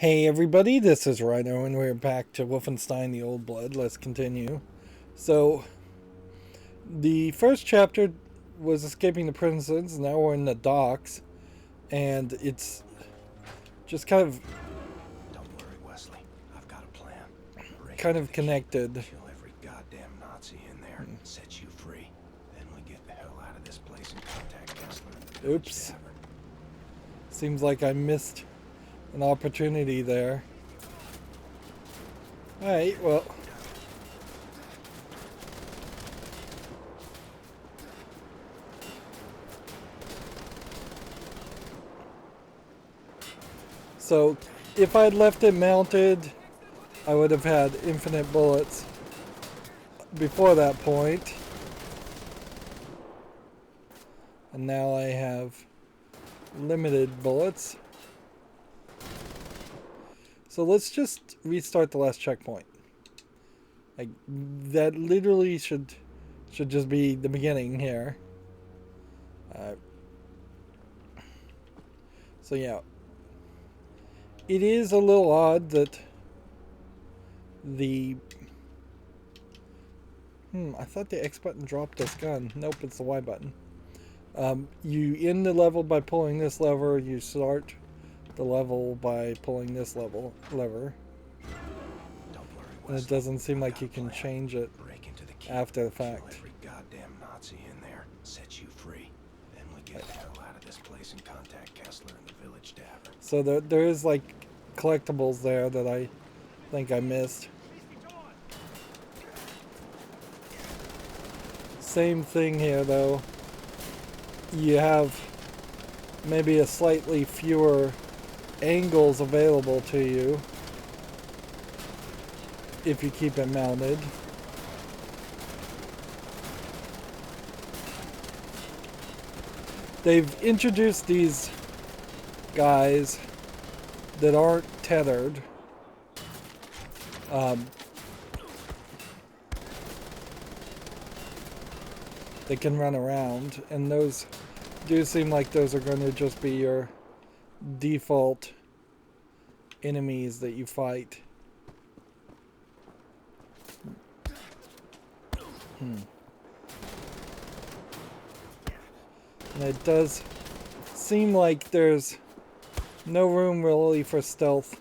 Hey everybody, this is Rydo, and we're back to Wolfenstein the Old Blood. Let's continue. So, the first chapter was escaping the prisons, now we're in the docks, and it's just kind of Don't worry, Wesley. I've got a plan. connected. Kill every goddamn Nazi in there. Set you free. Then we get the hell out of this place and contact Kessler and the village Oops. tavern. Seems like I missed an opportunity there. Alright, well. So, if I'd left it mounted, I would have had infinite bullets before that point. And now I have limited bullets. So let's just restart the last checkpoint. Like, that literally should just be the beginning here. So yeah, it is a little odd that the I thought the X button dropped this gun. Nope, it's the Y button. You end the level by pulling this lever. You start the level by pulling this lever. Don't worry, And it Wesley. doesn't seem like you can change it Break into the keep. after the Kill fact. every goddamn Nazi in there. Set you free. Then we get the hell out of this place and contact Kessler and the village tavern. So there is like collectibles there that I think I missed. Same thing here though. You have maybe a slightly fewer angles available to you if you keep it mounted. They've introduced these guys that aren't tethered. They can run around, and those do seem like those are going to just be your default enemies that you fight. And it does seem like there's no room really for stealth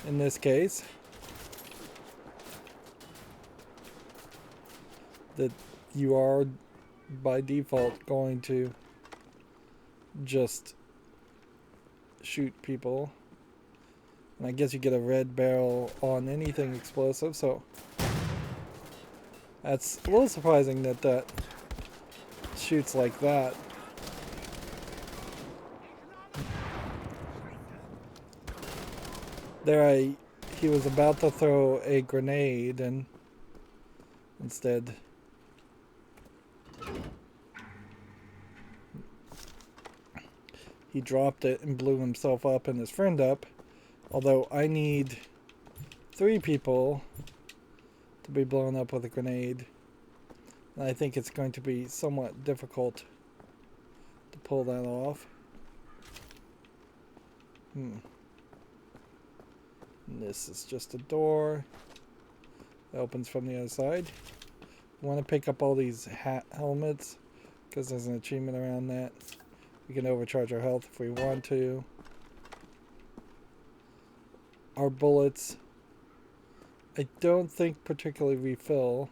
in this case. That you are by default going to just shoot people. And I guess you get a red barrel on anything explosive, so that's a little surprising that that shoots like that. There he was about to throw a grenade and instead he dropped it and blew himself up and his friend up. Although I need 3 people to be blown up with a grenade. And I think it's going to be somewhat difficult to pull that off. And this is just a door. It opens from the other side. You want to pick up all these helmets because there's an achievement around that. We can overcharge our health if we want to. Our bullets, I don't think particularly refill.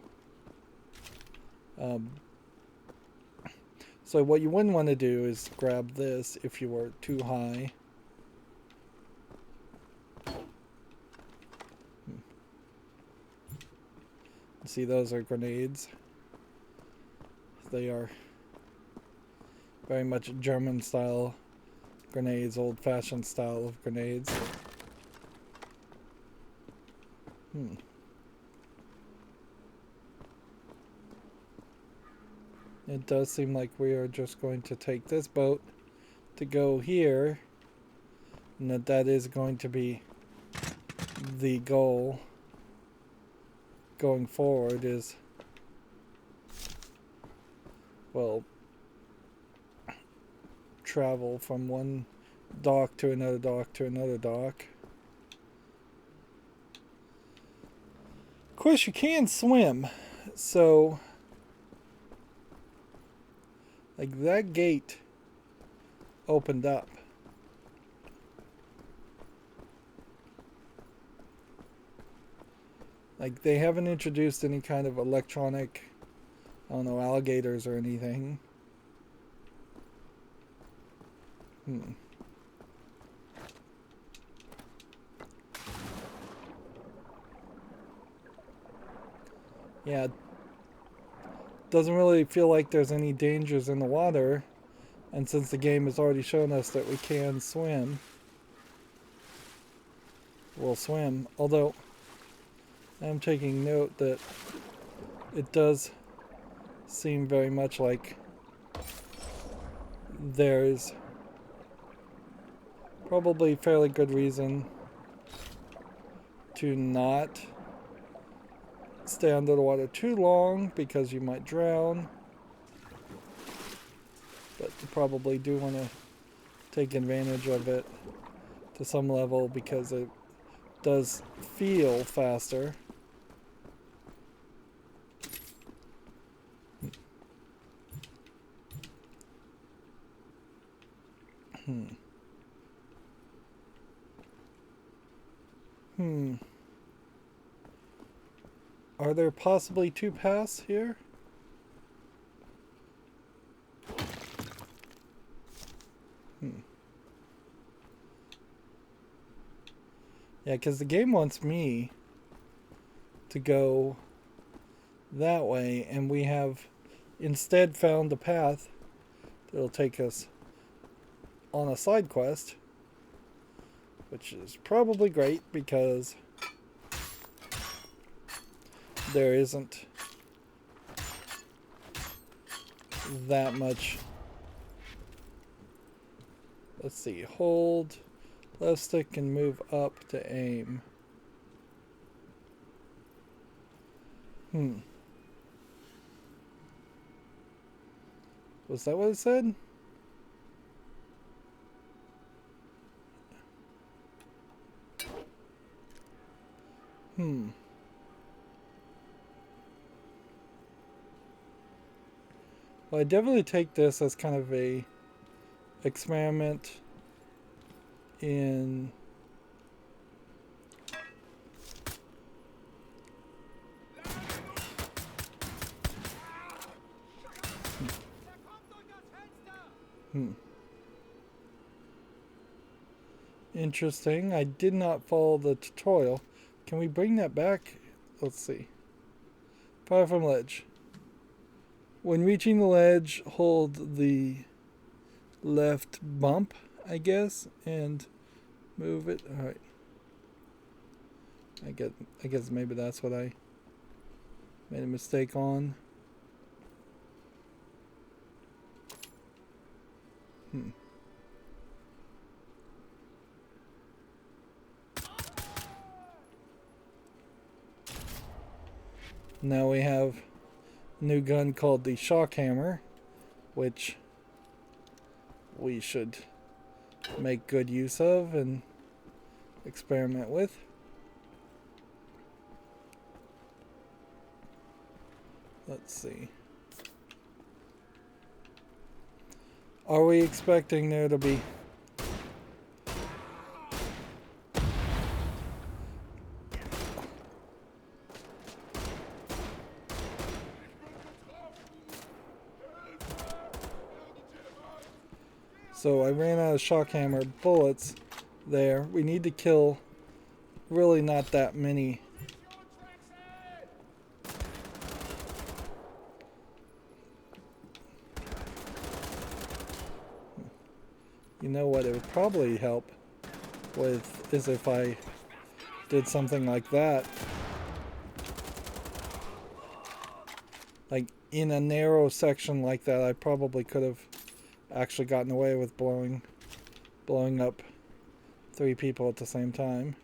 So what you wouldn't want to do is grab this if you were too high. See, those are grenades. They are very much German style grenades, old fashioned style of grenades. It does seem like we are just going to take this boat to go here, and that is going to be the goal going forward is, well, travel from one dock to another dock to another dock. course, you can swim, so like that gate opened up. Like they haven't introduced any kind of electronic, I don't know, alligators or anything. Yeah, doesn't really feel like there's any dangers in the water, and since the game has already shown us that we can swim, we'll swim. Although I'm taking note that it does seem very much like there's probably fairly good reason to not stay under the water too long because you might drown. But you probably do want to take advantage of it to some level because it does feel faster. Are there possibly two paths here? Yeah, because the game wants me to go that way, and we have instead found a path that'll take us on a side quest, which is probably great because there isn't that much. Let's see, hold left stick and move up to aim. Was that what it said? Well, I definitely take this as kind of a experiment in Interesting. I did not follow the tutorial. Can we bring that back? Let's see. Fire from ledge. When reaching the ledge, hold the left bump, I guess, and move it. All right. I guess maybe that's what I made a mistake on. Now we have a new gun called the shock hammer, which we should make good use of and experiment with. Let's see. Are we expecting there to be So I ran out of shock hammer bullets there. We need to kill really not that many. You know what it would probably help with is if I did something like that. Like in a narrow section like that, I probably could have actually gotten away with blowing up 3 people at the same time.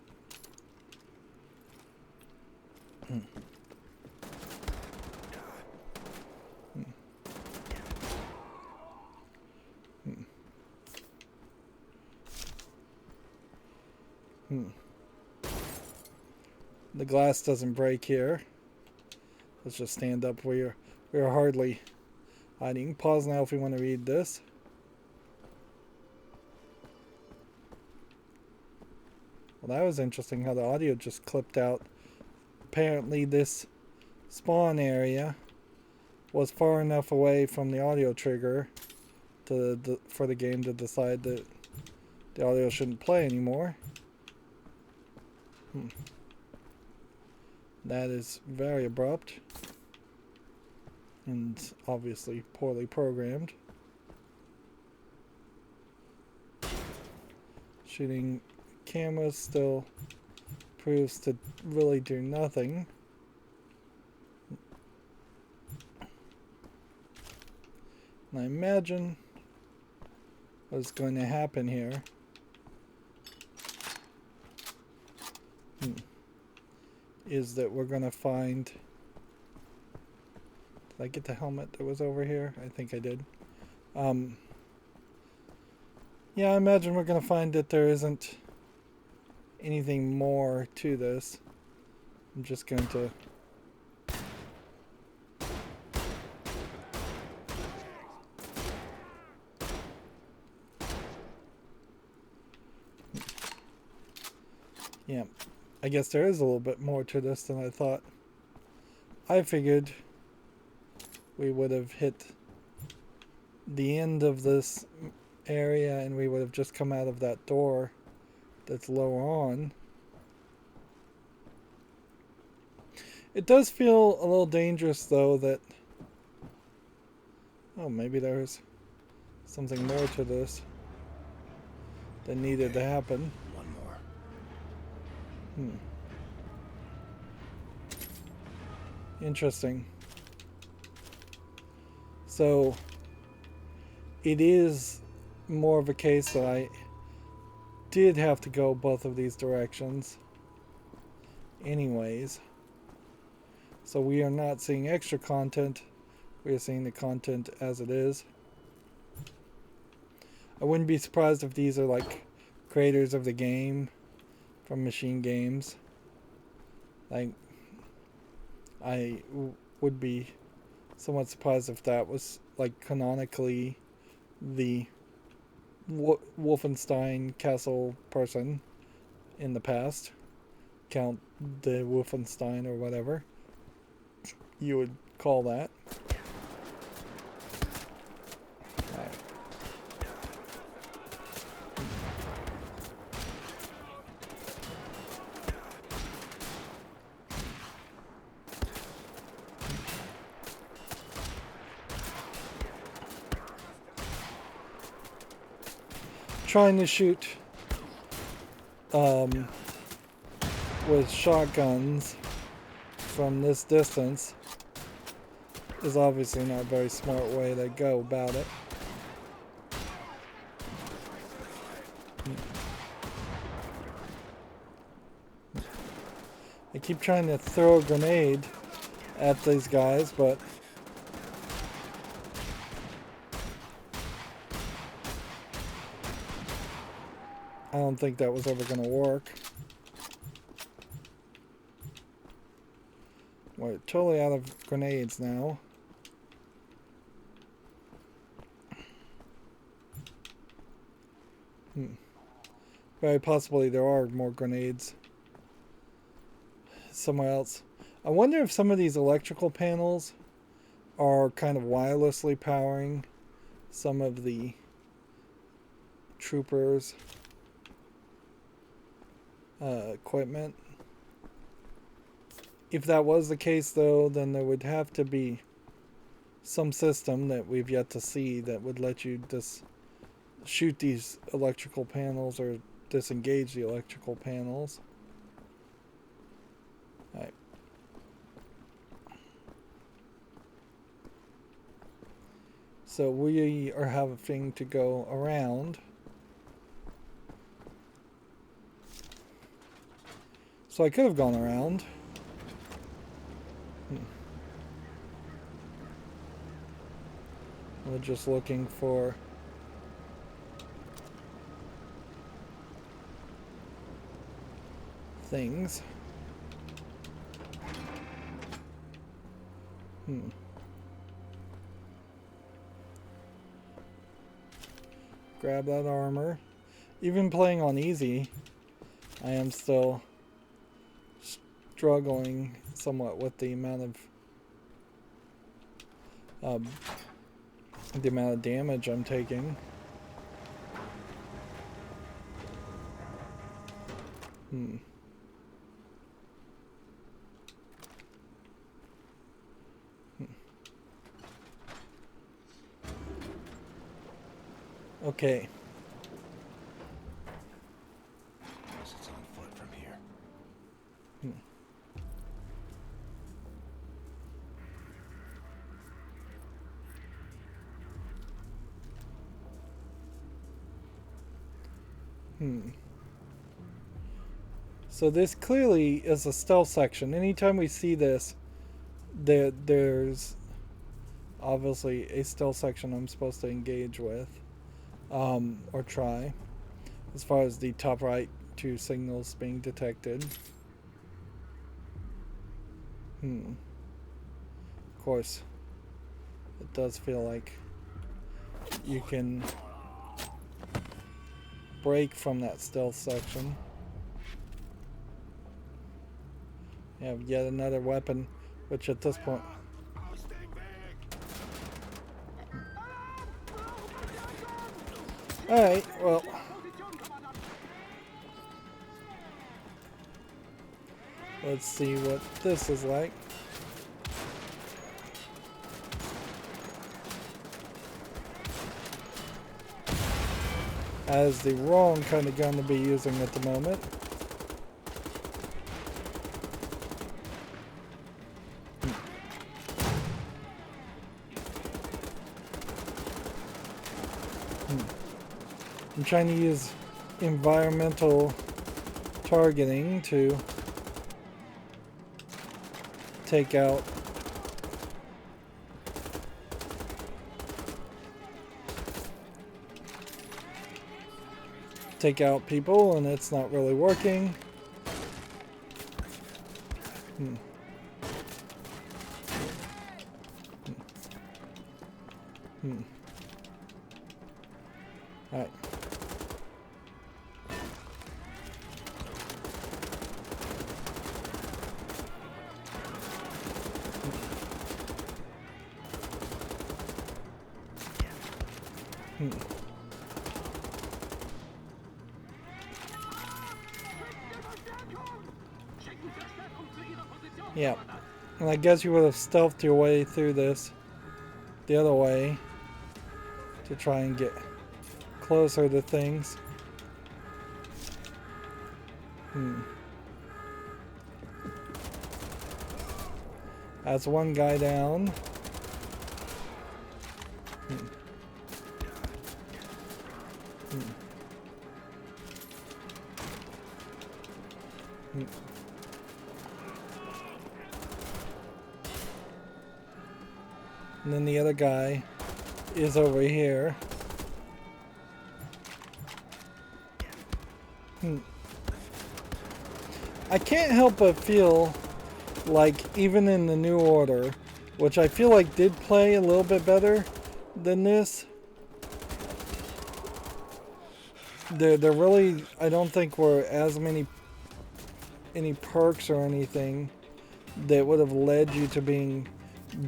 The glass doesn't break here. Let's just stand up. We are hardly hiding. Pause now if we want to read this. Well, that was interesting how the audio just clipped out. Apparently this spawn area was far enough away from the audio trigger for the game to decide that the audio shouldn't play anymore. That is very abrupt and obviously poorly programmed. Shooting cameras still proves to really do nothing. And I imagine what's going to happen here is that we're going to find... Did I get the helmet that was over here? I think I did. Yeah, I imagine we're going to find that there isn't anything more to this. I'm just going to... Yeah, I guess there is a little bit more to this than I thought. I figured we would have hit the end of this area and we would have just come out of that door that's lower on. It does feel a little dangerous though that... Oh, maybe there's something more to this that needed to happen. One more. Interesting. So it is more of a case that I did have to go both of these directions anyways. So we are not seeing extra content. We are seeing the content as it is. I wouldn't be surprised if these are like creators of the game from MachineGames. Like, I would be somewhat surprised if that was like canonically the Wolfenstein castle person in the past. Count the Wolfenstein or whatever you would call that. Right. Trying to shoot with shotguns from this distance is obviously not a very smart way to go about it. I keep trying to throw a grenade at these guys, but I don't think that was ever going to work. We're totally out of grenades now. Very possibly there are more grenades somewhere else. I wonder if some of these electrical panels are kind of wirelessly powering some of the troopers' equipment. If that was the case though, then there would have to be some system that we've yet to see that would let you just shoot these electrical panels or disengage the electrical panels. Alright. So we are having to go around. So I could have gone around. We're just looking for things. Hmm. Grab that armor. Even playing on easy, I am still struggling somewhat with the amount of damage I'm taking. Hmm. Okay. Guess it's on foot from here. So this clearly is a stealth section. Anytime we see this, there's obviously a stealth section I'm supposed to engage with, or try. As far as the top right 2 signals being detected. Of course, it does feel like you can break from that stealth section. You have yet another weapon, which at this point... Alright, well... Let's see what this is like. As the wrong kind of gun to be using at the moment. I'm trying to use environmental targeting to take out people, and it's not really working. Alright. Yeah, and I guess you would have stealthed your way through this the other way to try and get closer to things. That's one guy down. And then the other guy is over here. I can't help but feel like even in the New Order, which I feel like did play a little bit better than this, there really, I don't think were as many perks or anything that would have led you to being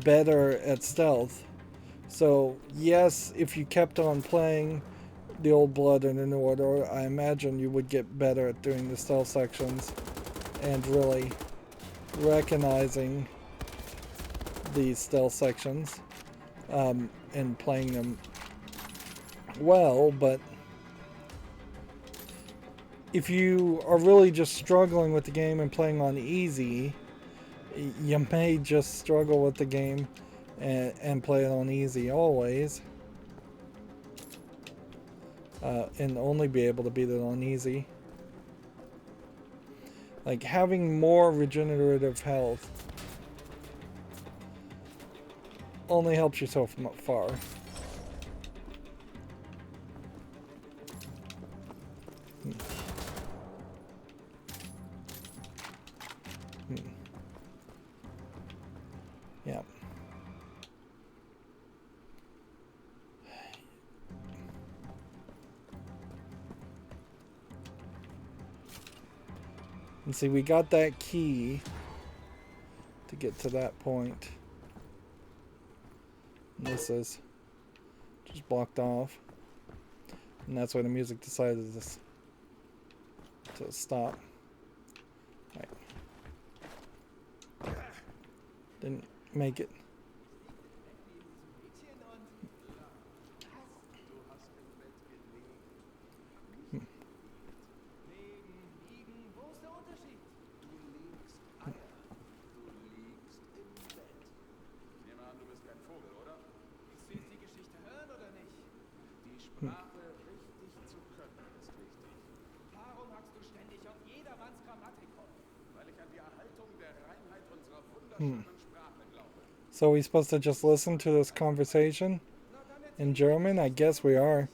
better at stealth. So yes, if you kept on playing the Old Blood and the New Order, I imagine you would get better at doing the stealth sections and really recognizing these stealth sections and playing them well. But if you are really just struggling with the game and playing on easy, you may just struggle with the game and play it on easy always, and only be able to beat it on easy. Like having more regenerative health only helps you so far. Yeah. And see, we got that key to get to that point. And this is just blocked off. And that's why the music decided to stop. Right. Didn't make it. So are we supposed to just listen to this conversation in German? I guess we are.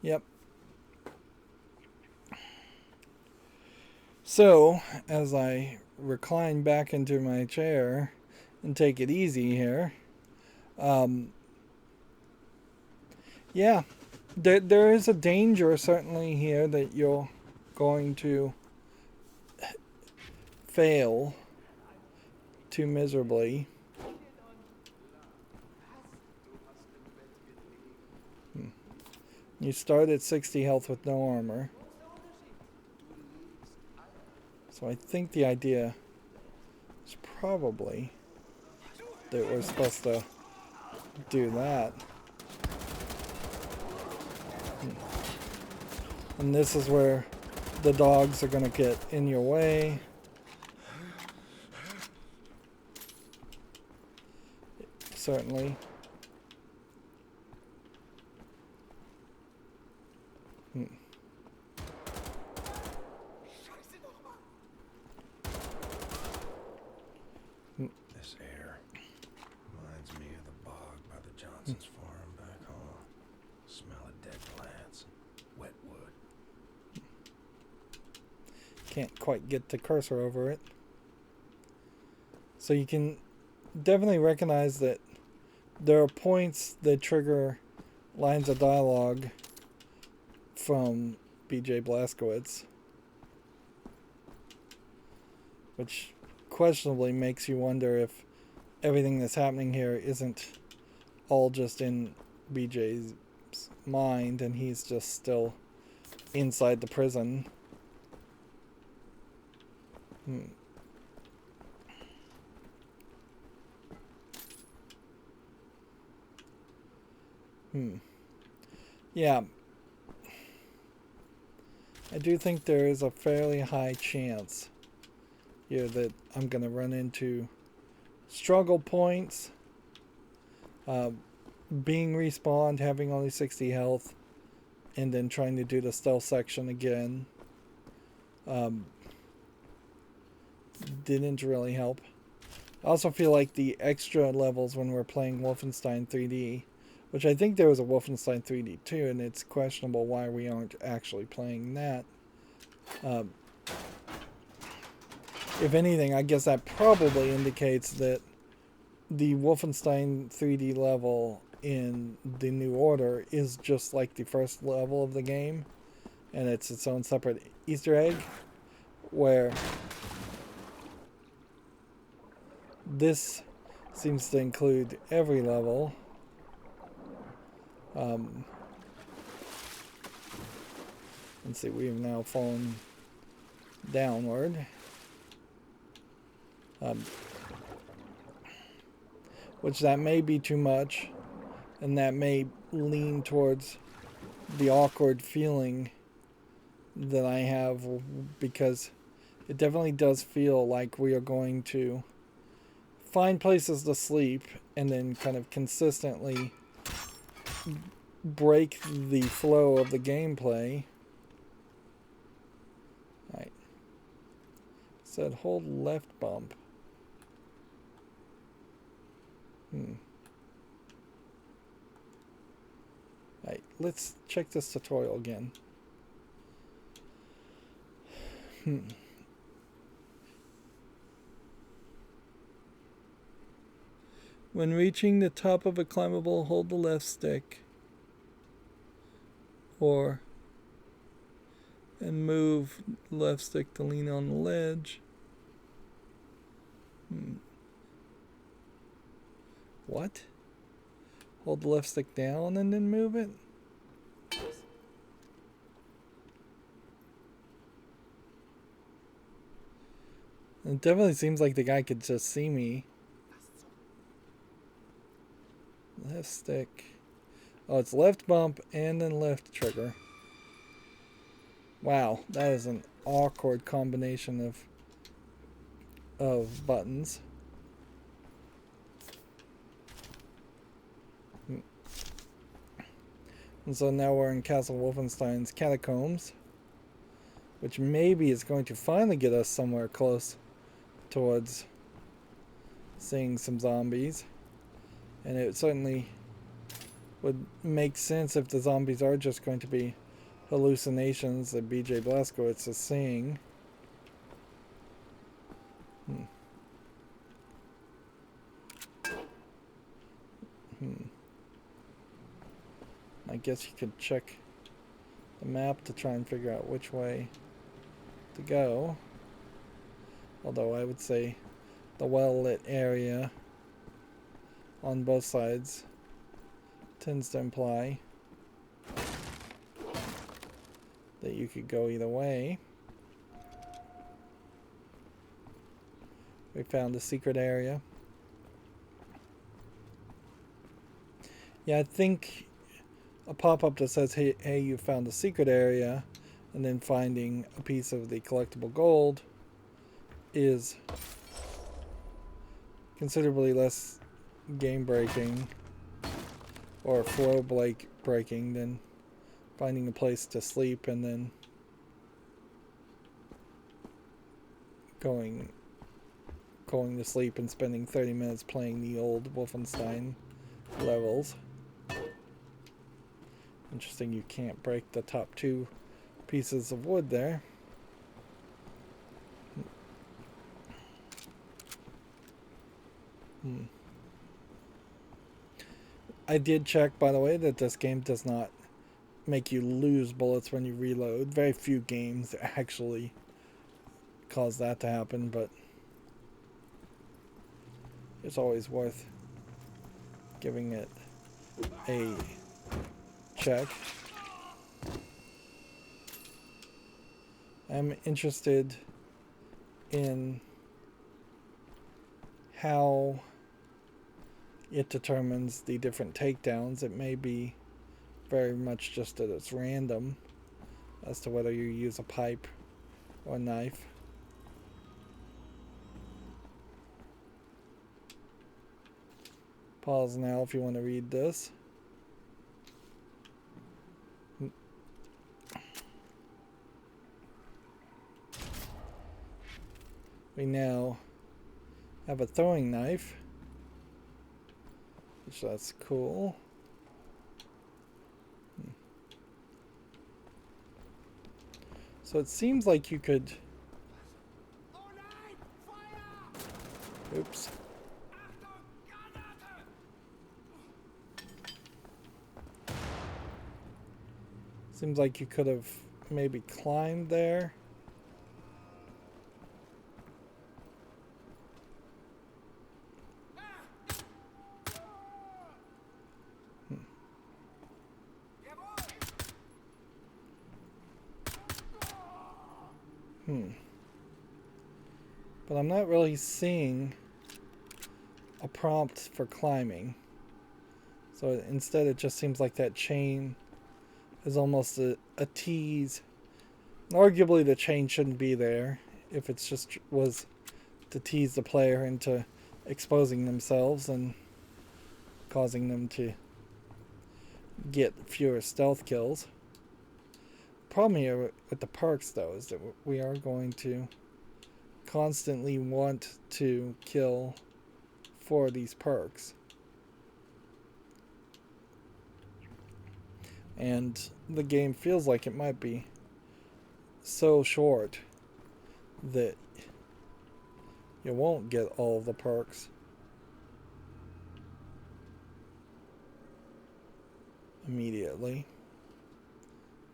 Yep. So, as I recline back into my chair and take it easy here, yeah, there is a danger certainly here that you're going to fail too miserably. You start at 60 health with no armor. So I think the idea is probably that we're supposed to do that. And this is where the dogs are going to get in your way. Certainly. This air reminds me of the bog by the Johnson's farm back home. Smell of dead plants, wet wood. Can't quite get the cursor over it. So you can definitely recognize that there are points that trigger lines of dialogue from B.J. Blazkowicz, which questionably makes you wonder if everything that's happening here isn't all just in BJ's mind and he's just still inside the prison. Yeah. I do think there is a fairly high chance here that I'm going to run into struggle points, being respawned, having only 60 health, and then trying to do the stealth section again. Didn't really help. I also feel like the extra levels when we're playing Wolfenstein 3D, which I think there was a Wolfenstein 3D too, and it's questionable why we aren't actually playing that. If anything, I guess that probably indicates that the Wolfenstein 3D level in the New Order is just like the first level of the game, and it's its own separate Easter egg, where this seems to include every level. Let's see, we have now fallen downward. Which that may be too much, and that may lean towards the awkward feeling that I have, because it definitely does feel like we are going to find places to sleep and then kind of consistently break the flow of the gameplay. Right. Said hold left bump. Alright, let's check this tutorial again. When reaching the top of a climbable, hold the left stick and move left stick to lean on the ledge. What? Hold the left stick down and then move it? It definitely seems like the guy could just see me. Left stick. Oh, it's left bump and then left trigger. Wow, that is an awkward combination of buttons. And so now we're in Castle Wolfenstein's catacombs, which maybe is going to finally get us somewhere close towards seeing some zombies. And it certainly would make sense if the zombies are just going to be hallucinations that BJ Blazkowicz is seeing. I guess you could check the map to try and figure out which way to go. Although I would say the well-lit area on both sides tends to imply that you could go either way. We found a secret area. Yeah, I think a pop-up that says, hey, you found a secret area, and then finding a piece of the collectible gold is considerably less game breaking or flow breaking than finding a place to sleep and then going to sleep and spending 30 minutes playing the old Wolfenstein levels. Interesting, you can't break the top two pieces of wood there. I did check, by the way, that this game does not make you lose bullets when you reload. Very few games actually cause that to happen, but it's always worth giving it a check. I'm interested in how it determines the different takedowns. It may be very much just that it's random as to whether you use a pipe or a knife. Pause now if you want to read this. We now have a throwing knife, which that's cool. So it seems like you could... Oops. Seems like you could have maybe climbed there. But I'm not really seeing a prompt for climbing. So instead it just seems like that chain is almost a tease. Arguably the chain shouldn't be there if it's just was to tease the player into exposing themselves and causing them to get fewer stealth kills. Problem here with the perks though is that we are going to constantly want to kill for these perks. And the game feels like it might be so short that you won't get all of the perks. Immediately.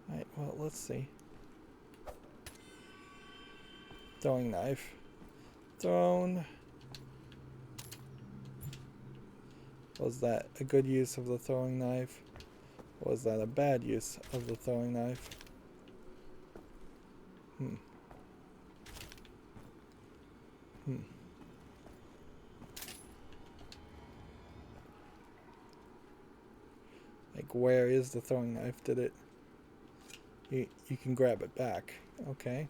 Alright, well, let's see. Throwing knife. Thrown. Was that a good use of the throwing knife? Was that a bad use of the throwing knife? Like, where is the throwing knife? Did it... You can grab it back. Okay.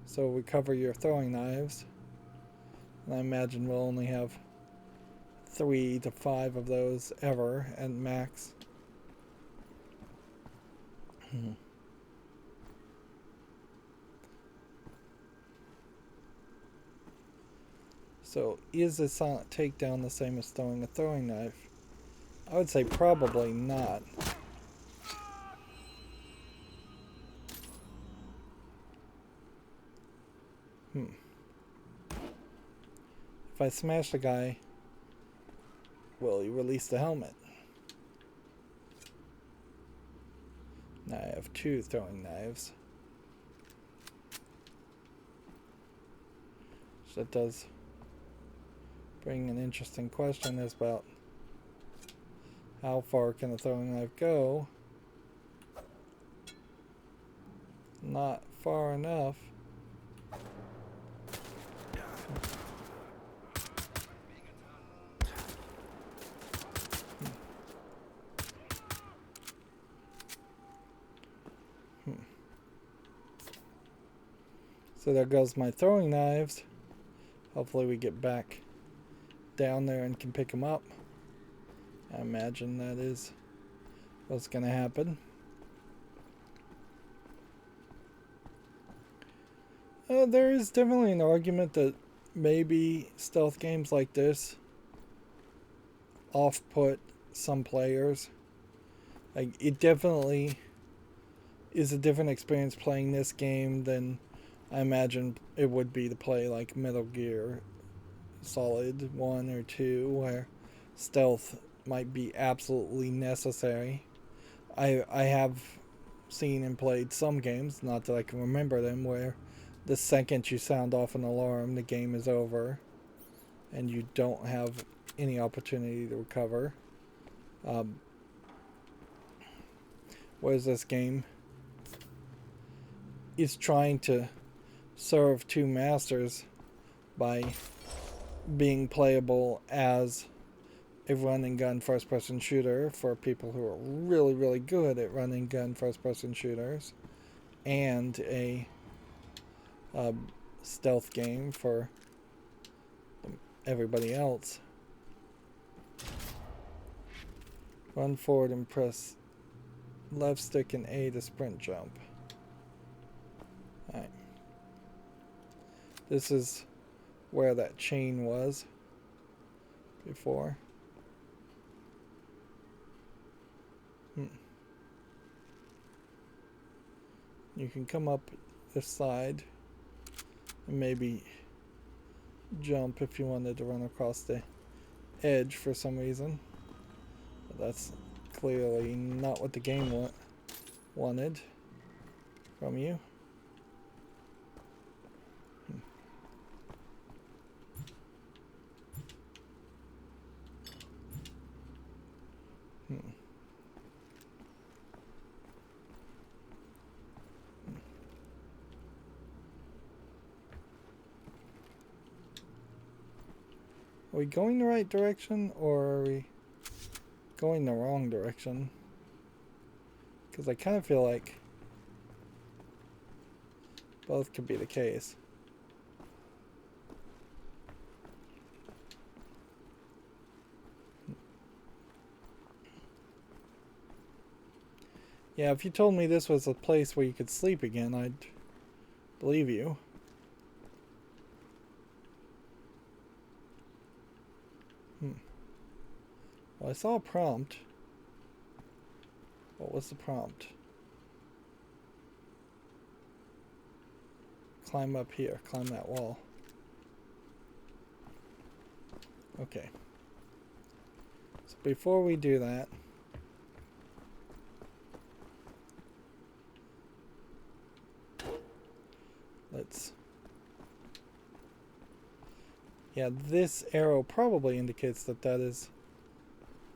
So recover your throwing knives. And I imagine we'll only have 3 to 5 of those ever at max. So is a silent takedown the same as throwing a throwing knife? I would say probably not. If I smash the guy, will he release the helmet? Now I have 2 throwing knives. So that does bring an interesting question is about how far can the throwing knife go? Not far enough. So there goes my throwing knives. Hopefully we get back down there and can pick them up. I imagine that is what's going to happen. There is definitely an argument that maybe stealth games like this off-put some players. Like, it definitely is a different experience playing this game than I imagine it would be to play like Metal Gear Solid 1 or 2, where stealth might be absolutely necessary. I have seen and played some games, not that I can remember them, where the second you sound off an alarm, the game is over and you don't have any opportunity to recover. Whereas this game is trying to serve 2 masters by being playable as a run-and-gun first-person shooter for people who are really, really good at run-and-gun first-person shooters, and a stealth game for everybody else. Run forward and press left stick and A to sprint jump. Alright. This is where that chain was before. You can come up this side and maybe jump if you wanted to run across the edge for some reason. But that's clearly not what the game wanted from you. Are we going the right direction, or are we going the wrong direction? Because I kind of feel like both could be the case. Yeah, if you told me this was a place where you could sleep again, I'd believe you. Well, I saw a prompt. What was the prompt? Climb up here. Climb that wall. Okay. So before we do that, let's... Yeah, this arrow probably indicates that that is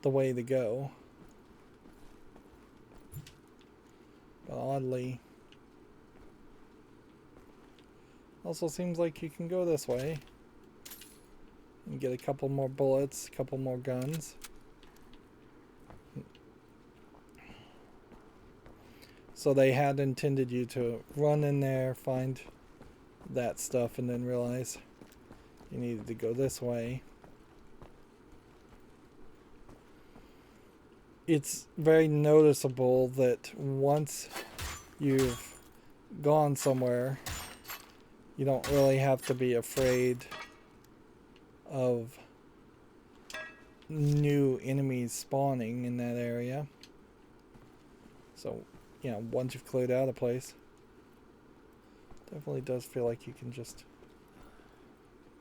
the way to go. But oddly... Also seems like you can go this way and get a couple more bullets, a couple more guns. So they had intended you to run in there, find that stuff, and then realize you needed to go this way. It's very noticeable that once you've gone somewhere, you don't really have to be afraid of new enemies spawning in that area. So, you know, once you've cleared out a place, definitely does feel like you can just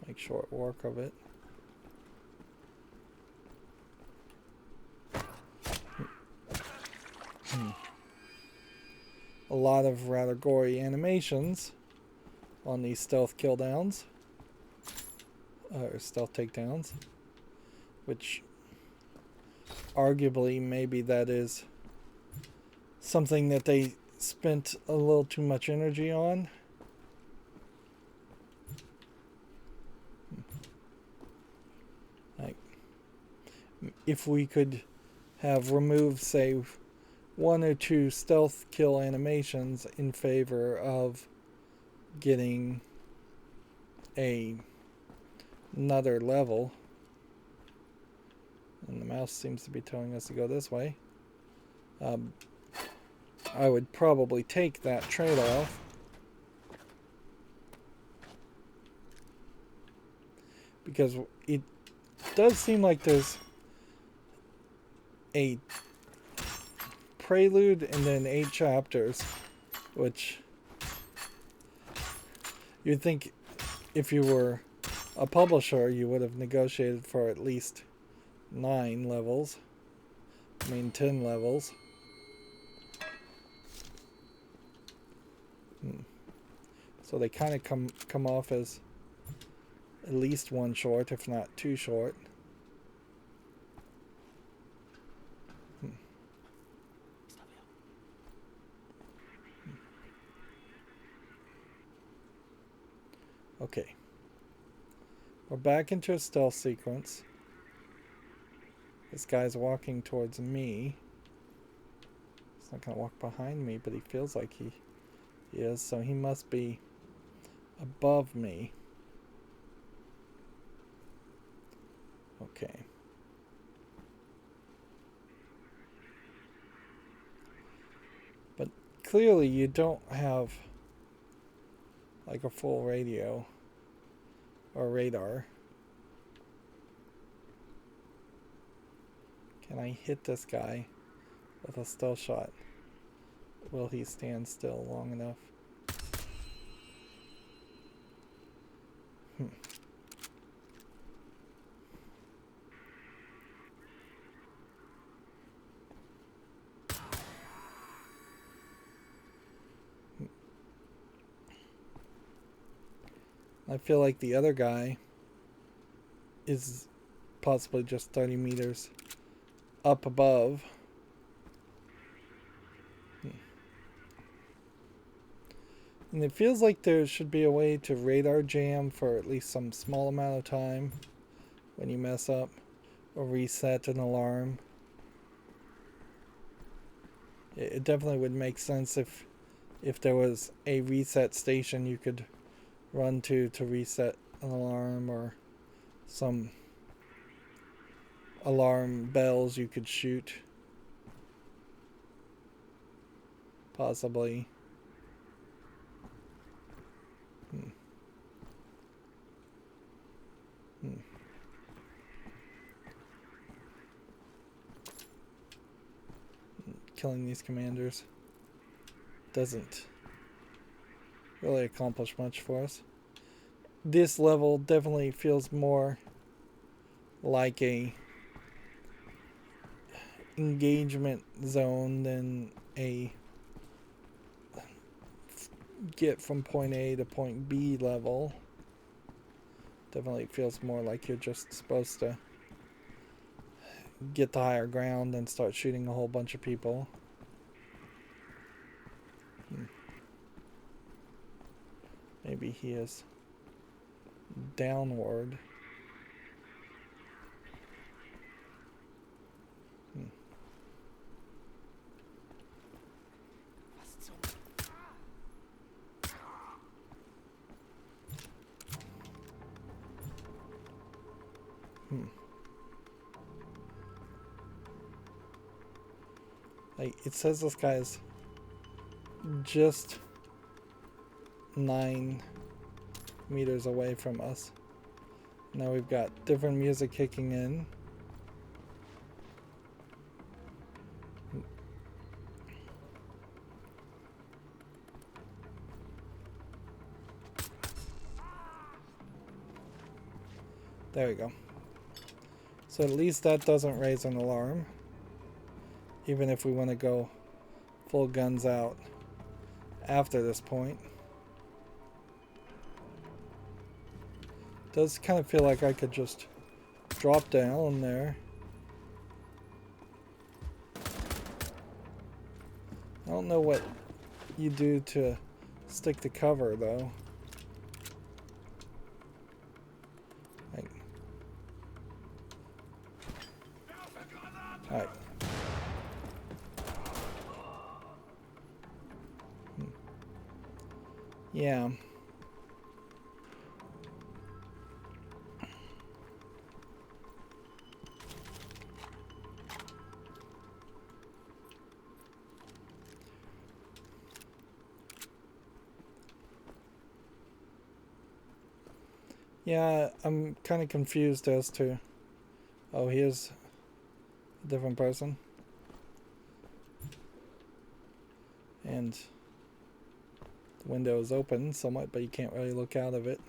make short work of it. A lot of rather gory animations on these stealth kill downs, or stealth takedowns, which arguably maybe that is something that they spent a little too much energy on. Like, if we could have removed, say, 1 or 2 stealth kill animations in favor of getting another level, and the mouse seems to be telling us to go this way, I would probably take that trade-off. Because it does seem like there's a prelude and then 8 chapters, which you'd think if you were a publisher you would have negotiated for at least 9 levels. I mean 10 levels. So they kind of come off as at least 1 short, if not 2 short. Okay. We're back into a stealth sequence. This guy's walking towards me. He's not going to walk behind me, but he feels like he is, so he must be above me. Okay. But clearly you don't have like a full radio or radar. Can I hit this guy with a stealth shot? Will he stand still long enough? I feel like the other guy is possibly just 30 meters up above. And it feels like there should be a way to radar jam for at least some small amount of time when you mess up, or reset an alarm. It definitely would make sense if there was a reset station you could run to reset an alarm, or some alarm bells you could shoot. Possibly. killing these commanders doesn't really accomplish much for us. This level definitely feels more like a engagement zone than a get from point A to point B level. Definitely feels more like you're just supposed to get the higher ground and start shooting a whole bunch of people. Maybe he is downward. Like, it says this guy's just 9 meters away from us. Now we've got different music kicking in. There we go. So at least that doesn't raise an alarm. Even if we want to go full guns out after this point. Does kind of feel like I could just drop down there. I don't know what you do to stick to cover though. Alright. Yeah. Yeah, I'm kind of confused as to... Oh, he is a different person. And the window is open somewhat, but you can't really look out of it.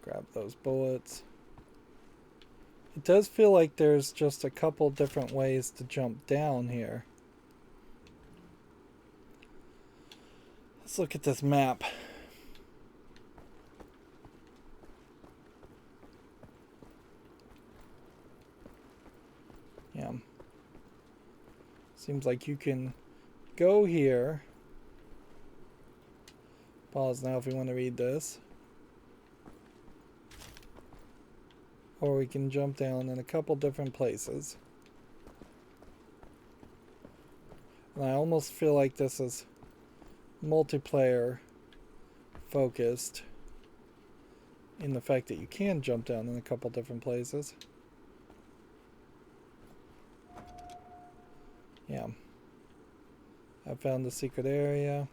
Grab those bullets. It does feel like there's just a couple different ways to jump down here. Let's look at this map. Yeah. Seems like you can go here. Pause now if you want to read this. Or we can jump down in a couple different places. And I almost feel like this is multiplayer focused in the fact that you can jump down in a couple different places. Yeah. I found the secret area.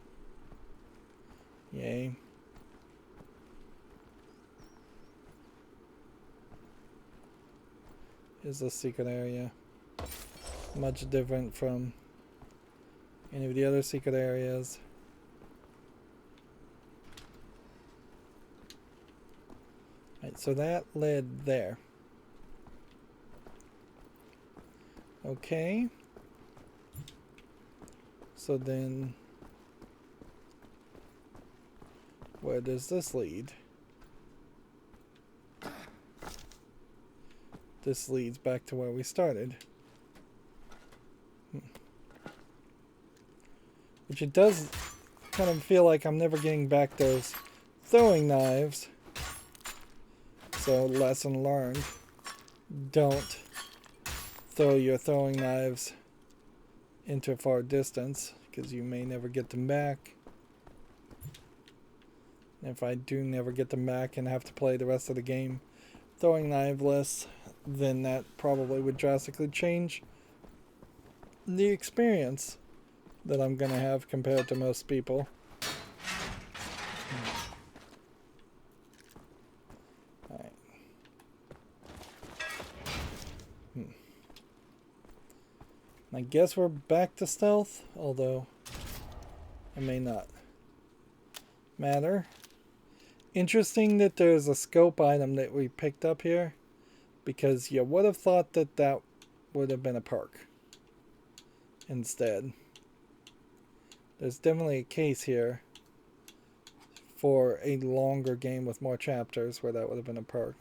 Yay. Is the secret area much different from any of the other secret areas? Right, so that led there. Okay. So then, where does this lead? This leads back to where we started. Which it does kind of feel like I'm never getting back those throwing knives. So, lesson learned. Don't throw your throwing knives into a far distance, because you may never get them back. And if I do never get them back and have to play the rest of the game throwing kniveless, then that probably would drastically change the experience that I'm going to have compared to most people. Alright. I guess we're back to stealth, although it may not matter. Interesting that there's a scope item that we picked up here, because you would have thought that that would have been a perk instead. There's definitely a case here for a longer game with more chapters where that would have been a perk.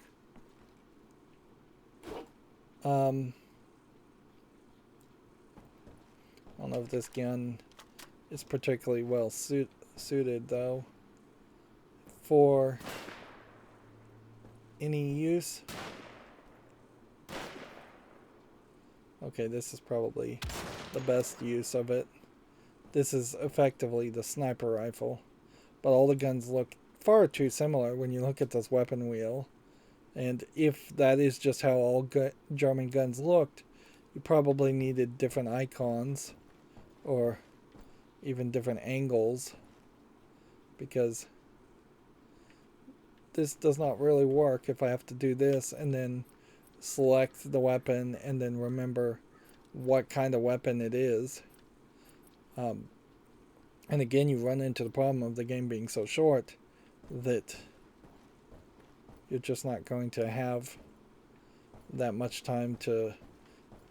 I don't know if this gun is particularly well suited though for any use. Okay, this is probably the best use of it. This is effectively the sniper rifle, but all the guns look far too similar when you look at this weapon wheel. And if that is just how all German guns looked, you probably needed different icons or even different angles, because this does not really work if I have to do this and then select the weapon and then remember what kind of weapon it is. And again, you run into the problem of the game being so short that you're just not going to have that much time to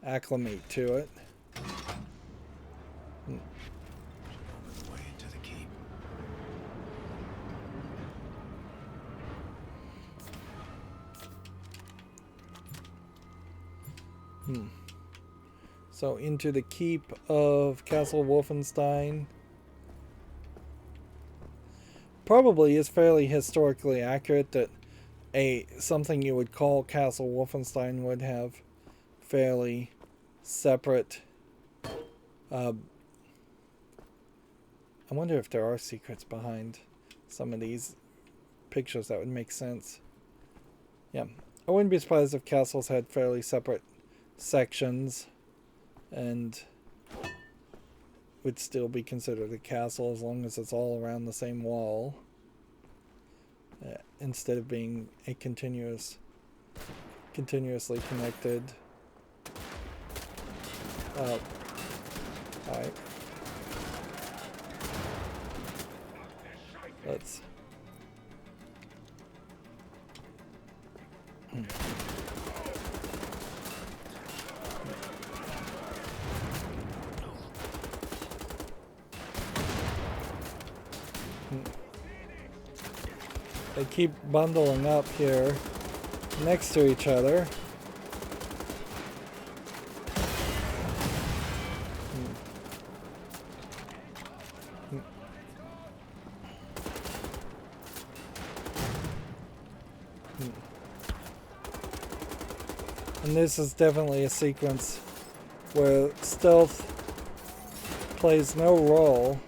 acclimate to it. Way into the keep. So into the keep of Castle Wolfenstein. Probably is fairly historically accurate that something you would call Castle Wolfenstein would have fairly separate. I wonder if there are secrets behind some of these pictures that would make sense. Yeah, I wouldn't be surprised if castles had fairly separate sections and would still be considered a castle as long as it's all around the same wall, instead of being a continuously connected. Alright. Let's they keep bundling up here next to each other. And this is definitely a sequence where stealth plays no role.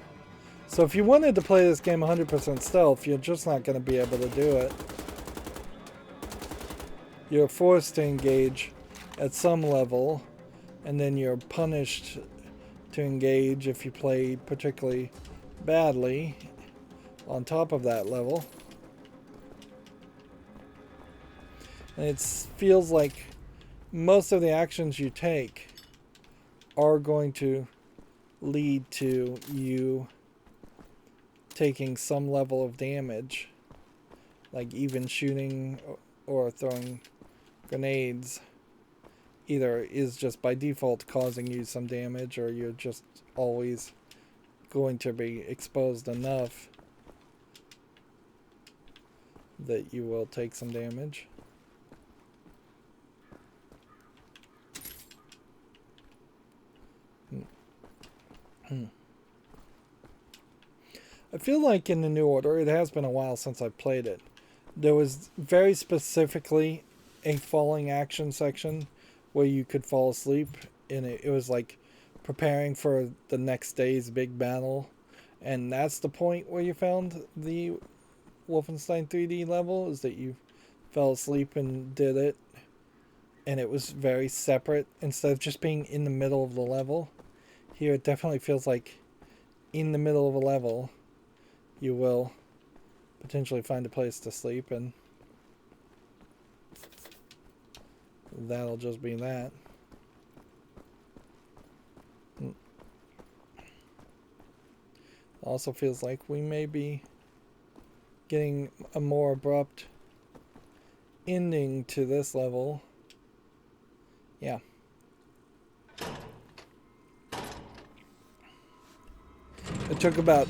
So if you wanted to play this game 100% stealth, you're just not going to be able to do it. You're forced to engage at some level, and then you're punished to engage if you play particularly badly on top of that level. And it feels like most of the actions you take are going to lead to you taking some level of damage, like even shooting or throwing grenades either is just by default causing you some damage, or you're just always going to be exposed enough that you will take some damage. I feel like in the New Order, it has been a while since I've played it, there was very specifically a falling action section where you could fall asleep, and it was like preparing for the next day's big battle, and that's the point where you found the Wolfenstein 3D level, is that you fell asleep and did it, and it was very separate instead of just being in the middle of the level. Here it definitely feels like in the middle of a level, you will potentially find a place to sleep, and that'll just be that. Also feels like we may be getting a more abrupt ending to this level. Yeah. It took about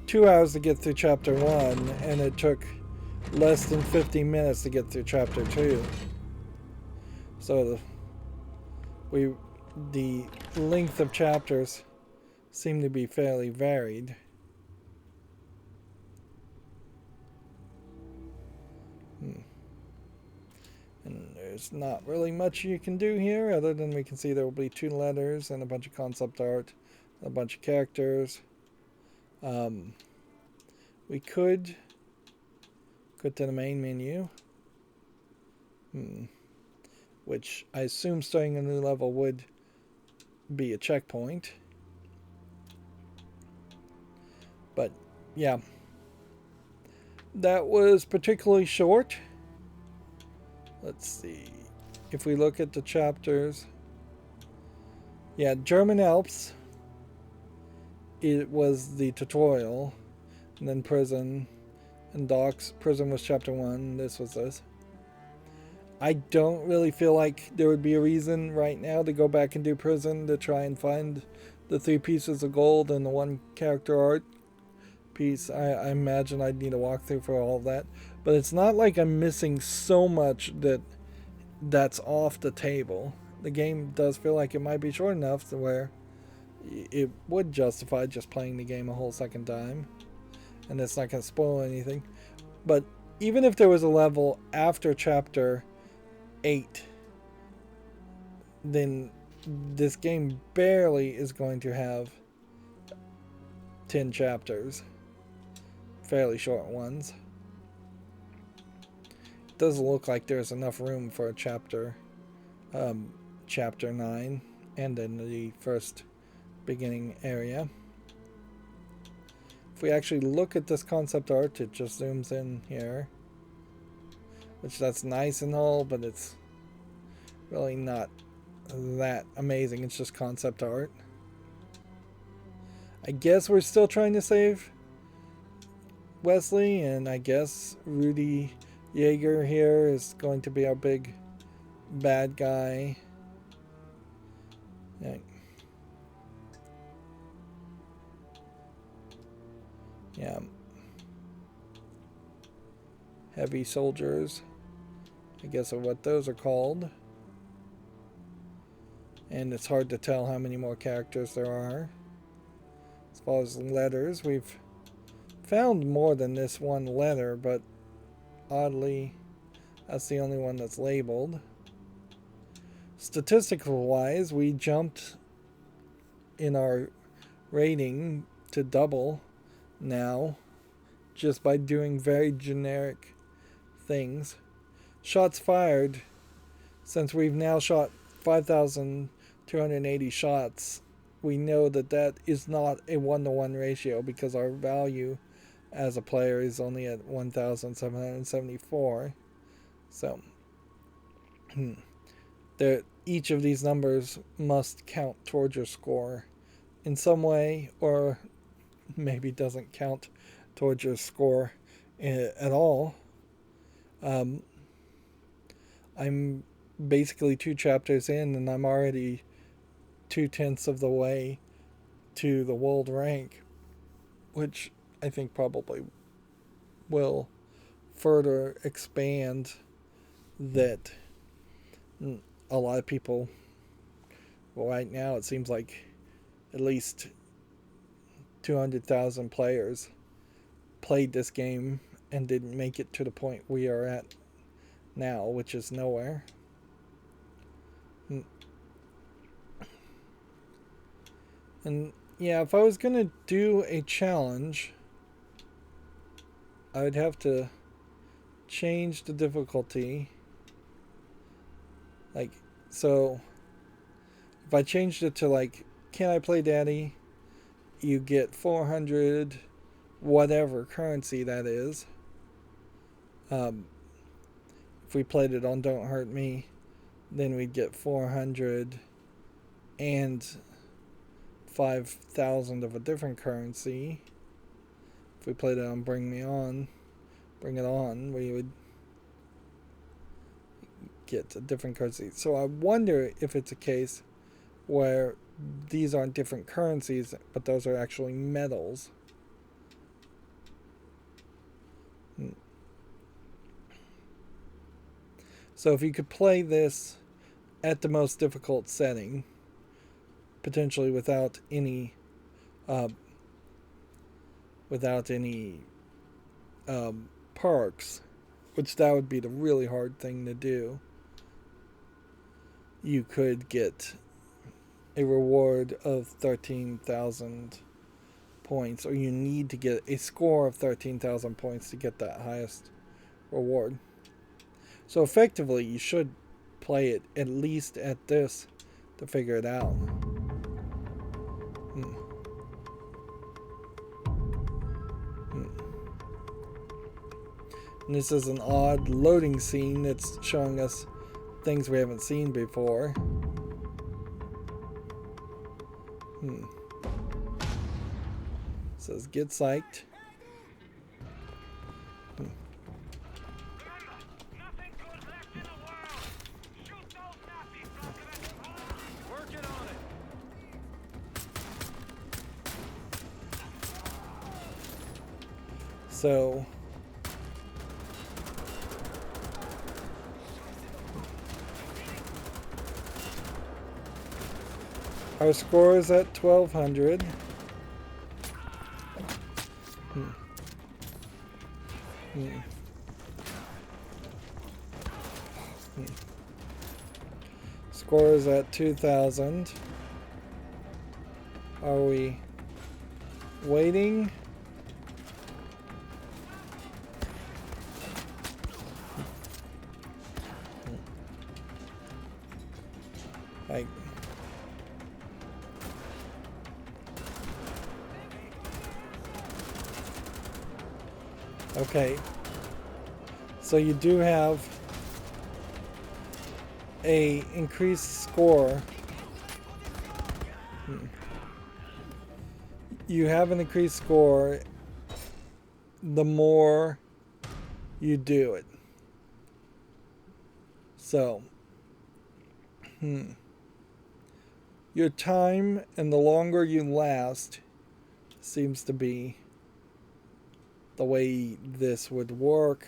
2 hours to get through chapter 1, and it took less than 15 minutes to get through chapter 2. So the length of chapters seem to be fairly varied. And there's not really much you can do here, other than we can see there will be 2 letters and a bunch of concept art, a bunch of characters. We could go to the main menu, which I assume starting a new level would be a checkpoint. But yeah, that was particularly short. Let's see, if we look at the chapters, yeah, German Alps, it was the tutorial, and then prison and docks. Prison was chapter 1, this was this. I don't really feel like there would be a reason right now to go back and do prison to try and find the 3 pieces of gold and the 1 character art piece. I imagine I'd need a walkthrough for all of that. But it's not like I'm missing so much that's off the table. The game does feel like it might be short enough to where it would justify just playing the game a whole second time. And it's not going to spoil anything. But even if there was a level after chapter 8, then this game barely is going to have 10 chapters. Fairly short ones. It doesn't look like there's enough room for a chapter 9 and in the first beginning area. If we actually look at this concept art, it just zooms in here, which that's nice and all, but it's really not that amazing. It's just concept art. I guess we're still trying to save Wesley, and I guess Rudy Yeager here is going to be our big bad guy. Yeah. Heavy soldiers, I guess, are what those are called. And it's hard to tell how many more characters there are. As far as letters, we've found more than this 1 letter, but oddly, that's the only one that's labeled. Statistical wise, we jumped in our rating to double now just by doing very generic things. Shots fired, since we've now shot 5,280 shots, we know that that is not a 1-to-1 ratio, because our value as a player is only at 1,774. So each of these numbers must count towards your score in some way, or maybe doesn't count towards your score at all. I'm basically 2 chapters in, and I'm already 2/10 of the way to the world rank, which I think probably will further expand that. A lot of people, well, right now it seems like at least 200,000 players played this game and didn't make it to the point we are at now, which is nowhere. And yeah, if I was gonna do a challenge, I would have to change the difficulty. Like, so if I changed it to, like, can I play daddy, you get 400 whatever currency that is. If we played it on Don't Hurt Me, then we'd get 400 and 5,000 of a different currency. If we played it on Bring It On, we would get a different currency. So I wonder if it's a case where these aren't different currencies, but those are actually medals. So if you could play this at the most difficult setting, potentially without any perks, which that would be the really hard thing to do, you could get a reward of 13,000 points, or you need to get a score of 13,000 points to get that highest reward. So effectively, you should play it at least at this to figure it out. And this is an odd loading scene that's showing us things we haven't seen before. It says get psyched. So our score is at 1,200. Score is at 2,000. Are we waiting? Okay, so you do have a increased score. You have an increased score the more you do it. So, your time and the longer you last seems to be the way this would work.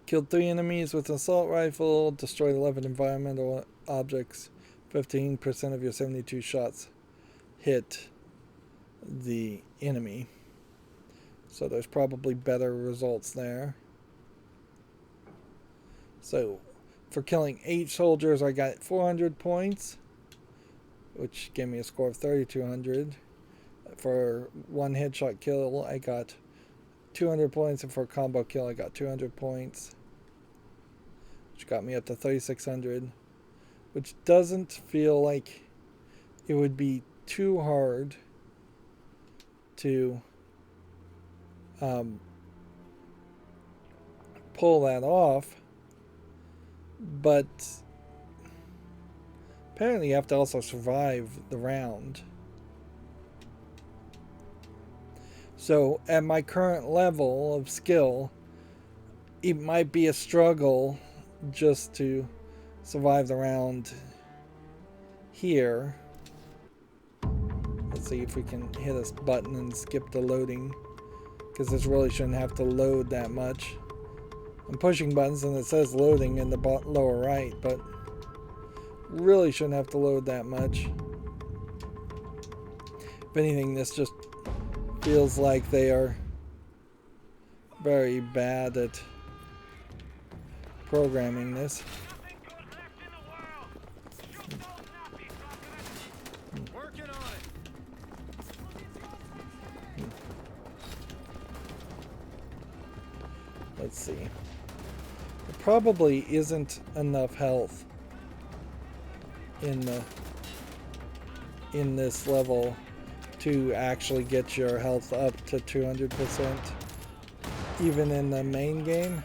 Killed 3 enemies with an assault rifle, destroyed 11 environmental objects, 15% of your 72 shots hit the enemy. So there's probably better results there. So for killing 8 soldiers, I got 400 points, which gave me a score of 3,200. For one headshot kill, I got 200 points, and for a combo kill, I got 200 points, which got me up to 3,600, which doesn't feel like it would be too hard to pull that off, but apparently you have to also survive the round. So at my current level of skill, it might be a struggle just to survive the round here. Let's see if we can hit this button and skip the loading, because this really shouldn't have to load that much. I'm pushing buttons and it says loading in the lower right, but really shouldn't have to load that much. If anything, this just feels like they are very bad at programming this. Let's see. There probably isn't enough health in the in this level to actually get your health up to 200%, even in the main game.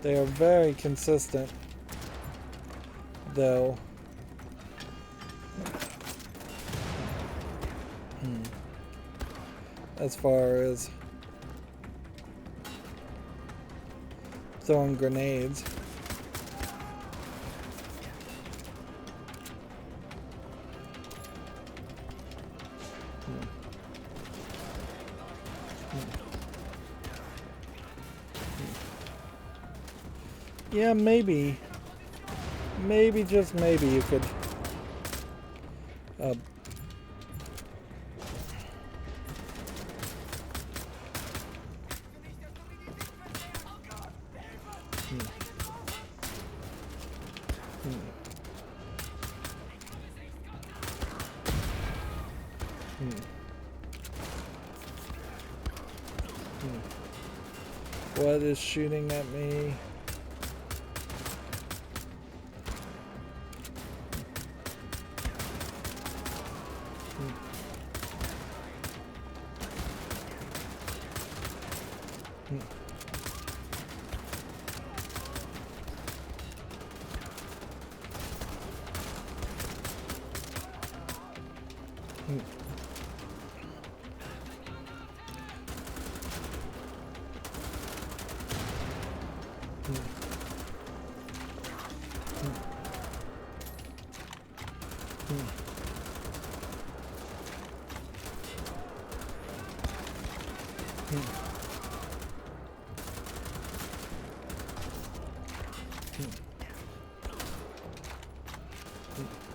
They are very consistent, though. As far as throwing grenades. Yeah, maybe, just maybe you could What is shooting at me?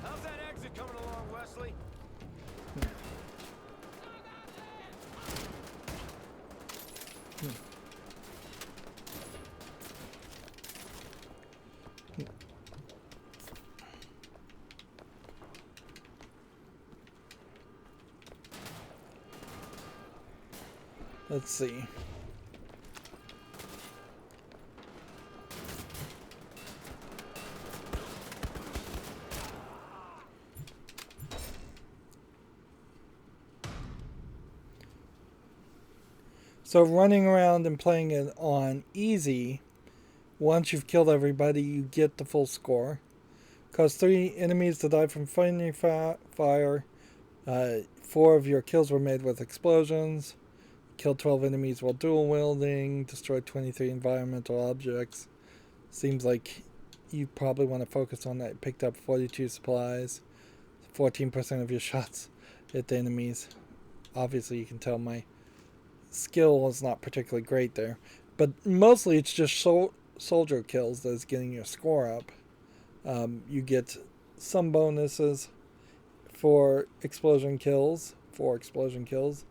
How's that exit coming along, Wesley? Let's see. So running around and playing it on easy, once you've killed everybody, you get the full score. Cause 3 enemies to die from friendly fire. 4 of your kills were made with explosions. Killed 12 enemies while dual-wielding. Destroyed 23 environmental objects. Seems like you probably want to focus on that. Picked up 42 supplies. 14% of your shots hit the enemies. Obviously, you can tell my skill is not particularly great there. But mostly it's just soldier kills that's getting your score up. You get some bonuses for explosion kills. 4 explosion kills.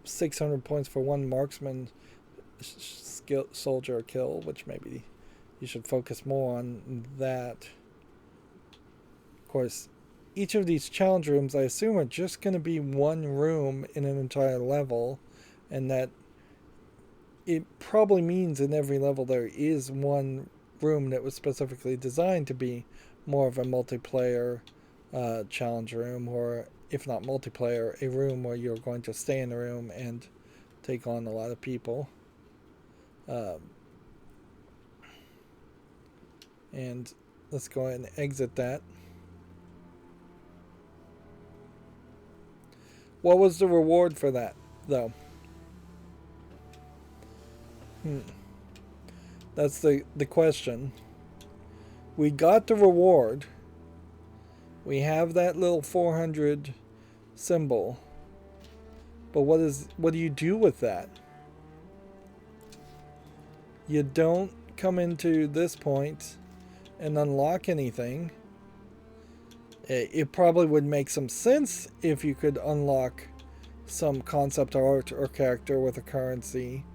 600 points for 1 marksman soldier kill, which maybe you should focus more on that. Of course, each of these challenge rooms I assume are just going to be one room in an entire level, and that it probably means in every level there is one room that was specifically designed to be more of a multiplayer challenge room, or if not multiplayer, a room where you're going to stay in the room and take on a lot of people. And let's go ahead and exit that. What was the reward for that, though? That's the question. We got the reward. We have that little 400 symbol. But what do you do with that? You don't come into this point and unlock anything. It probably would make some sense if you could unlock some concept art or character with a currency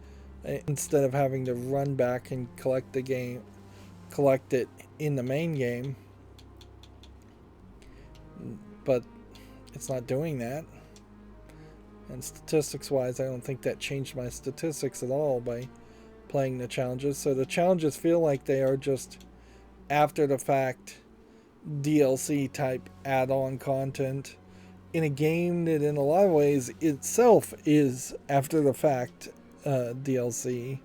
instead of having to run back and collect it in the main game. But it's not doing that. And statistics wise, I don't think that changed my statistics at all by playing the challenges. So the challenges feel like they are just after the fact DLC type add-on content in a game that in a lot of ways itself is after the fact DLC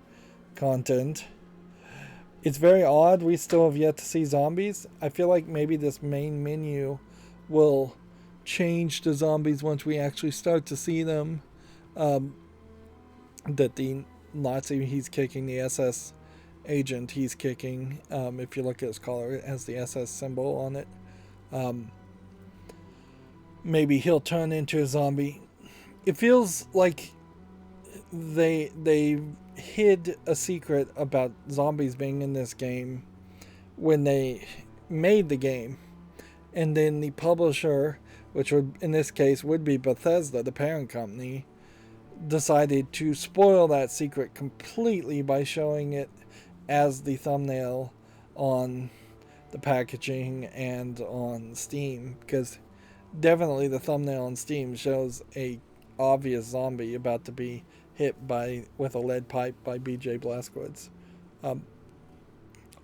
content. It's very odd we still have yet to see zombies. I feel like maybe this main menu will change the zombies once we actually start to see them. That the Nazi he's kicking, the SS agent he's kicking, if you look at his collar, it has the SS symbol on it. Maybe he'll turn into a zombie. It feels like they hid a secret about zombies being in this game when they made the game, and then the publisher, which would in this case would be Bethesda, the parent company, decided to spoil that secret completely by showing it as the thumbnail on the packaging and on Steam, because definitely the thumbnail on Steam shows a obvious zombie about to be hit with a lead pipe by BJ Blazkowicz.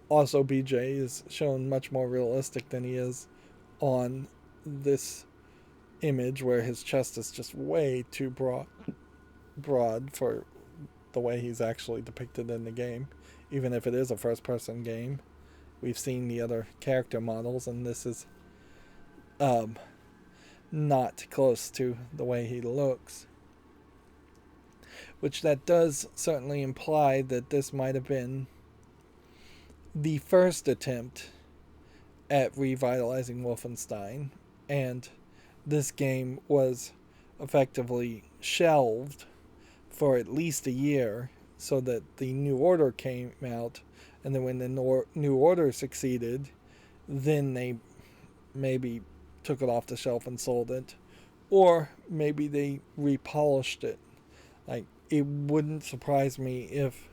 Also, BJ is shown much more realistic than he is on this image, where his chest is just way too broad for the way he's actually depicted in the game. Even if it is a first-person game, we've seen the other character models, and this is not close to the way he looks. Which that does certainly imply that this might have been the first attempt at revitalizing Wolfenstein, and this game was effectively shelved for at least a year so that the New Order came out, and then when the New Order succeeded, then they maybe took it off the shelf and sold it, or maybe they repolished it. Like, it wouldn't surprise me if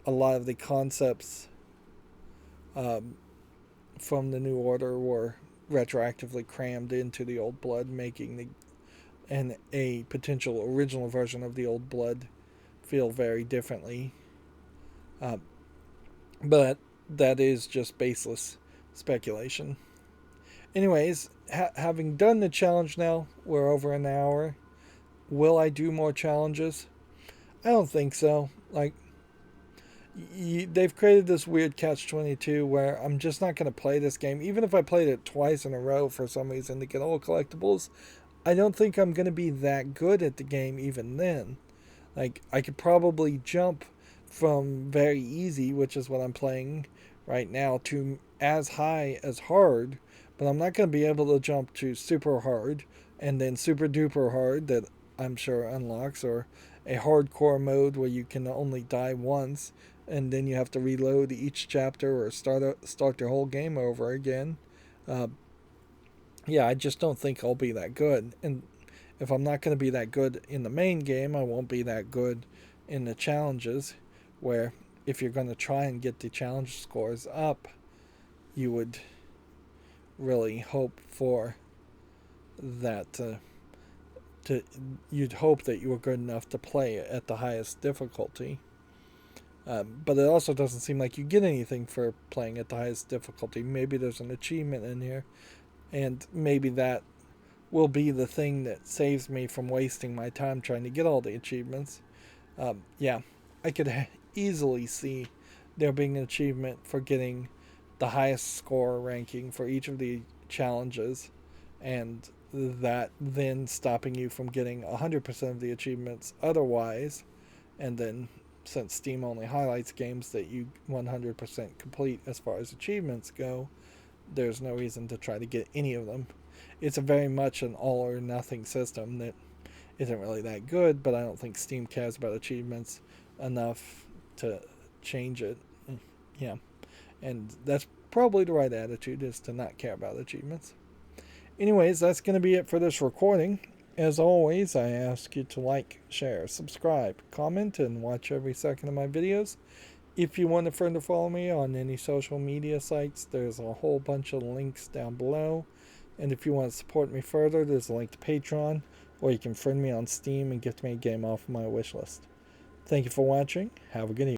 a lot of the concepts from the New Order were retroactively crammed into the Old Blood, making a potential original version of the Old Blood feel very differently. But that is just baseless speculation. Anyways, having done the challenge now, we're over an hour. Will I do more challenges? I don't think so. Like, they've created this weird catch-22 where I'm just not going to play this game. Even if I played it twice in a row for some reason to get all collectibles, I don't think I'm going to be that good at the game even then. Like, I could probably jump from very easy, which is what I'm playing right now, to as high as hard, but I'm not going to be able to jump to super hard and then super duper hard that I'm sure unlocks, or a hardcore mode where you can only die once and then you have to reload each chapter or start your whole game over again. Yeah, I just don't think I'll be that good. And if I'm not going to be that good in the main game, I won't be that good in the challenges, where if you're going to try and get the challenge scores up, you would really hope for that. You'd hope that you were good enough to play at the highest difficulty. But it also doesn't seem like you get anything for playing at the highest difficulty. Maybe there's an achievement in here, and maybe that will be the thing that saves me from wasting my time trying to get all the achievements. Yeah, I could easily see there being an achievement for getting the highest score ranking for each of the challenges, and that then stopping you from getting 100% of the achievements otherwise. And then, since Steam only highlights games that you 100% complete as far as achievements go, there's no reason to try to get any of them. It's a very much an all or nothing system that isn't really that good, but I don't think Steam cares about achievements enough to change it. Yeah, and that's probably the right attitude, is to not care about achievements. Anyways, that's going to be it for this recording. As always, I ask you to like, share, subscribe, comment, and watch every second of my videos. If you want to further follow me on any social media sites, there's a whole bunch of links down below. And if you want to support me further, there's a link to Patreon, or you can friend me on Steam and gift me a game off of my wish list. Thank you for watching. Have a good evening.